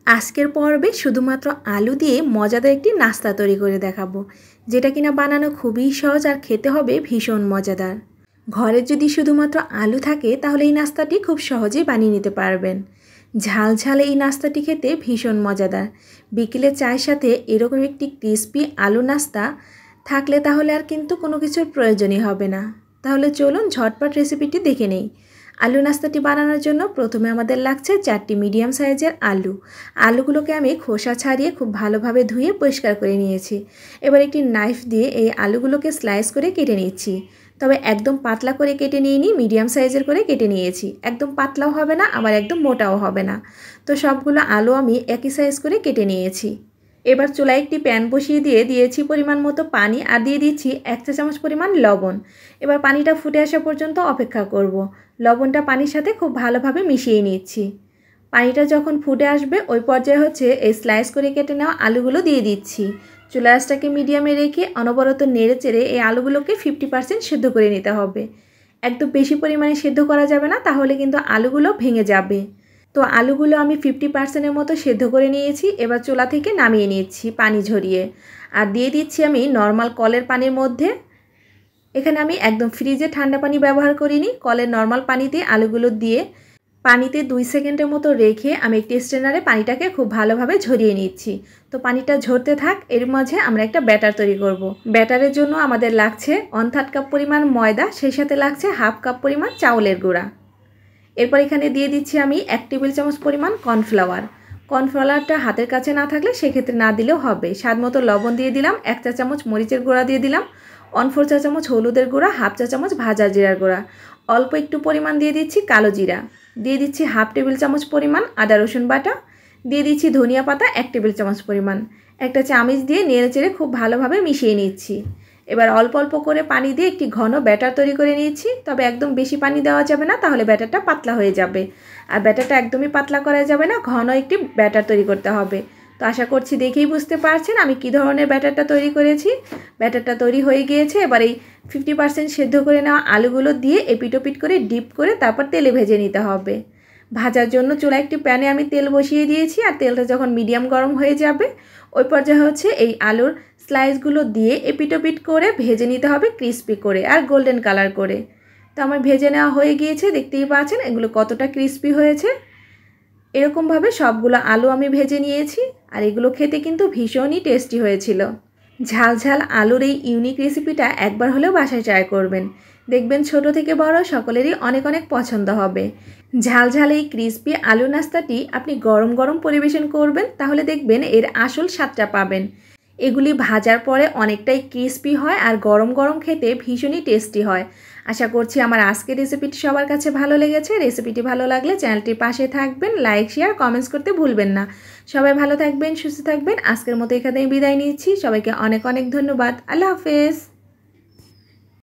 আজকের পর্বে শুধুমাত্র আলু দিয়ে মজাদার একটি নাস্তা তৈরি করে দেখাবো, যেটা কিনা বানানো খুবই সহজ আর খেতে হবে ভীষণ মজাদার। ঘরে যদি শুধুমাত্র আলু থাকে তাহলে এই নাস্তাটি খুব সহজেই বানিয়ে নিতে পারবেন। ঝাল ঝাল এই নাস্তাটি খেতে ভীষণ মজাদার। বিকেলে চায়ের সাথে এরকম একটি ক্রিস্পি আলু নাস্তা থাকলে তাহলে আর কিন্তু কোনো কিছুর প্রয়োজনই হবে না। তাহলে চলুন ঝটপট রেসিপিটি দেখে নেই। আলু নাস্তাটি বানানোর জন্য প্রথমে আমাদের লাগছে 4টি মিডিয়াম সাইজের আলু। আলুগুলোকে আমি খোসা ছাড়িয়ে খুব ভালোভাবে ধুয়ে পরিষ্কার করে নিয়েছি। এবার একটি নাইফ দিয়ে এই আলুগুলোকে স্লাইস করে কেটে নিচ্ছি। তবে একদম পাতলা করে কেটে নিইনি, মিডিয়াম সাইজের করে কেটে নিয়েছি। একদম পাতলাও হবে না, আবার একদম মোটাও হবে না। তো সবগুলো আলু আমি একই সাইজ করে কেটে নিয়েছি। এবার চুলায় একটি প্যান বসিয়ে দিয়েছি পরিমাণ মতো পানি আর দিয়ে দিচ্ছি 1 চা চামচ পরিমাণ লবণ। এবার পানিটা ফুটে আসা পর্যন্ত অপেক্ষা করব। লবণটা পানির সাথে খুব ভালোভাবে মিশিয়ে নিচ্ছি। পানিটা যখন ফুটে আসবে ওই পর্যায়ে এই স্লাইস করে কেটে নেওয়া আলুগুলো দিয়ে দিচ্ছি। চুলা আঁচটাকে মিডিয়ামে রেখে অনবরত নেড়ে চেড়ে এই আলুগুলোকে 50% সিদ্ধ করে নিতে হবে। একদম বেশি পরিমাণে সিদ্ধ করা যাবে না, তাহলে কিন্তু আলুগুলো ভেঙে যাবে। তো আলুগুলো আমি 50%-এর মতো সিদ্ধ করে নিয়েছি। এবার চুলা থেকে নামিয়ে নিচ্ছি পানি ঝরিয়ে, আর দিয়ে দিচ্ছি আমি নর্মাল কলের পানির মধ্যে। এখানে আমি একদম ফ্রিজে ঠান্ডা পানি ব্যবহার করিনি, কলের নর্মাল পানিতে আলুগুলো দিয়ে পানিতে 2 সেকেন্ডের মতো রেখে আমি একটি স্ট্রেনারে পানিটাকে খুব ভালোভাবে ঝরিয়ে নিচ্ছি। তো পানিটা ঝরতে থাক, এর মাঝে আমরা একটা ব্যাটার তৈরি করব। ব্যাটারের জন্য আমাদের লাগছে 1/3 কাপ পরিমাণ ময়দা, সেই সাথে লাগছে 1/2 কাপ পরিমাণ চাউলের গুঁড়া। এরপর এখানে দিয়ে দিচ্ছি আমি 1 টেবিল চামচ পরিমাণ কর্নফ্লাওয়ার। কর্নফ্লাওয়ারটা হাতের কাছে না থাকলে সেক্ষেত্রে না দিলেও হবে। স্বাদ মতো লবণ দিয়ে দিলাম, 1 চা চামচ মরিচের গুঁড়া দিয়ে দিলাম, 1/4 চা চামচ হলুদের গুঁড়া, 1/2 চা চামচ ভাজা জিরার গুঁড়া, অল্প একটু পরিমাণ দিয়ে দিচ্ছি কালো জিরা, দিয়ে দিচ্ছি 1/2 টেবিল চামচ পরিমাণ আদা রসুন বাটা, দিয়ে দিচ্ছি ধনিয়া পাতা 1 টেবিল চামচ পরিমাণ। একটা চামচ দিয়ে নেড়ে চেড়ে খুব ভালোভাবে মিশিয়ে নিচ্ছি। এবার অল্প অল্প করে পানি দিয়ে একটি ঘন ব্যাটার তৈরি করে নিচ্ছি। তবে একদম বেশি পানি দেওয়া যাবে না, তাহলে ব্যাটারটা পাতলা হয়ে যাবে। আর ব্যাটারটা একদমই পাতলা করা যাবে না, ঘন একটি ব্যাটার তৈরি করতে হবে। তো আশা করছি দেখেই বুঝতে পারছেন আমি কী ধরনের ব্যাটারটা তৈরি করেছি। ব্যাটারটা তৈরি হয়ে গিয়েছে। এবার এই 50% সেদ্ধ করে নেওয়া আলুগুলো দিয়ে এপিটোপিট করে ডিপ করে তারপর তেলে ভেজে নিতে হবে। ভাজার জন্য চুলায় একটি প্যানে আমি তেল বসিয়ে দিয়েছি, আর তেলটা যখন মিডিয়াম গরম হয়ে যাবে ওই পর্যায়ে এই আলুর স্লাইসগুলো দিয়ে এপিটোপিট করে ভেজে নিতে হবে ক্রিস্পি করে আর গোল্ডেন কালার করে। তো আমার ভেজে নেওয়া হয়ে গিয়েছে, দেখতেই পাচ্ছেন এগুলো কতটা ক্রিস্পি হয়েছে। এরকমভাবে সবগুলো আলু আমি ভেজে নিয়েছি, আর এগুলো খেতে কিন্তু ভীষণই টেস্টি হয়েছিল। ঝাল ঝাল আলুর এই ইউনিক রেসিপিটা একবার হলেও বাসায় ট্রাই করবেন, দেখবেন ছোট থেকে বড় সকলেরই অনেক অনেক পছন্দ হবে। ঝাল ঝাল এই ক্রিস্পি আলু নাস্তাটি আপনি গরম গরম পরিবেশন করবেন, তাহলে দেখবেন এর আসল স্বাদটা পাবেন। এগুলি ভাজার পরে অনেকটাই ক্রিস্পি হয় আর গরম গরম খেতে ভীষণই টেস্টি হয়। আশা করছি আমার আজকের রেসিপিটি সবার কাছে ভালো লেগেছে। রেসিপিটি ভালো লাগলে চ্যানেলটির পাশে থাকবেন, লাইক শেয়ার কমেন্টস করতে ভুলবেন না। সবাই ভালো থাকবেন, সুস্থ থাকবেন। আজকের মতো এখানেই বিদায় নিচ্ছি। সবাইকে অনেক অনেক ধন্যবাদ। আল্লাহ হাফেজ।